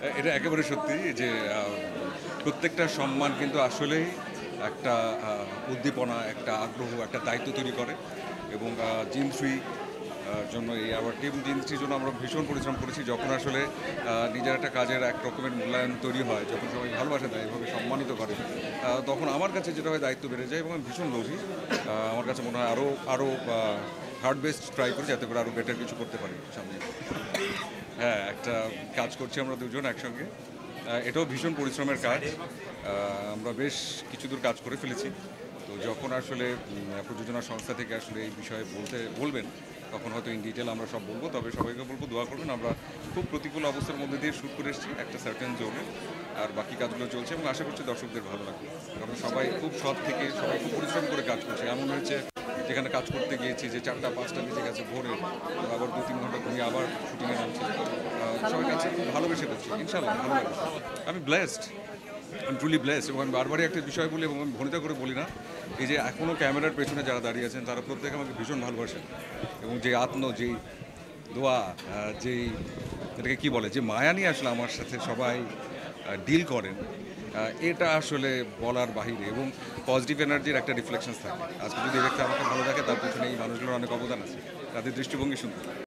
এটা একেবারে সত্যি যে প্রত্যেকটা সম্মান কিন্তু আসলেই একটা উদ্দীপনা, একটা আগ্রহ, একটা দায়িত্ব তৈরি করে এবং জিম থ্রি জন্য এই আবার টিম জিম থ্রির জন্য আমরা ভীষণ পরিশ্রম করেছি। যখন আসলে নিজের একটা কাজের এক রকমের মূল্যায়ন তৈরি হয়, যখন সবাই ভালোবাসা দেয়, এভাবে সম্মানিত করে, তখন আমার কাছে যেটা হয় দায়িত্ব বেড়ে যায় এবং আমি ভীষণ লোভী। আমার কাছে মনে হয় আরও আরও হার্ড বেস্ট ট্রাই করি যাতে করে আরও বেটার কিছু করতে পারি সামনে। হ্যাঁ, একটা কাজ করছি আমরা দুজন একসঙ্গে। এটাও ভীষণ পরিশ্রমের কাজ। আমরা বেশ কিছু দূর কাজ করে ফেলেছি। তো যখন আসলে প্রযোজনা সংস্থা থেকে আসলে এই বিষয়ে বলবেন, তখন হয়তো ইন ডিটেল আমরা সব বলবো। তবে সবাইকে বলবো দোয়া করবেন। আমরা খুব প্রতিকূল অবস্থার মধ্যে দিয়ে শুট করে এসেছি একটা সার্টেন জোনে। আর বাকি কাজগুলো চলছে এবং আশা করছি দর্শকদের ভালো লাগবে। কারণ সবাই খুব সৎ থেকে সবাই খুব পরিশ্রম করে কাজ করছে। এমন হয়েছে যেখানে কাজ করতে গিয়েছি যে ৪টা-৫টা বেজে গেছে ভোরে, আবার ২-৩ ঘন্টা ঘুমিয়ে আবার শুটিংয়ে নামছি। সবাই কাছে খুব ভালোবেসে করছি, ইনশাল্লাহ ভালো লাগবে। আমি ব্লেসড, আমি ট্রুলি ব্লেসড এবং আমি বারবারই একটা বিষয় বলি এবং আমি ভনিতা করে বলি না, এই যে এখনও ক্যামেরার পেছনে যারা দাঁড়িয়ে আছেন তারা প্রত্যেকে আমাকে ভীষণ ভালোবাসেন এবং যে যেই দোয়া, যেই এটাকে কী বলে, যে মায়া নিয়ে আসলে আমার সাথে সবাই ডিল করেন, এটা আসলে বলার বাহিরে এবং পজিটিভ এনার্জির একটা রিফ্লেকশনস থাকে। আজকে যদি এই ব্যক্তি আমাকে ভালো থাকে তার পেছনে এই মানুষগুলোর অনেক অবদান আছে, তাদের দৃষ্টিভঙ্গি সুন্দর।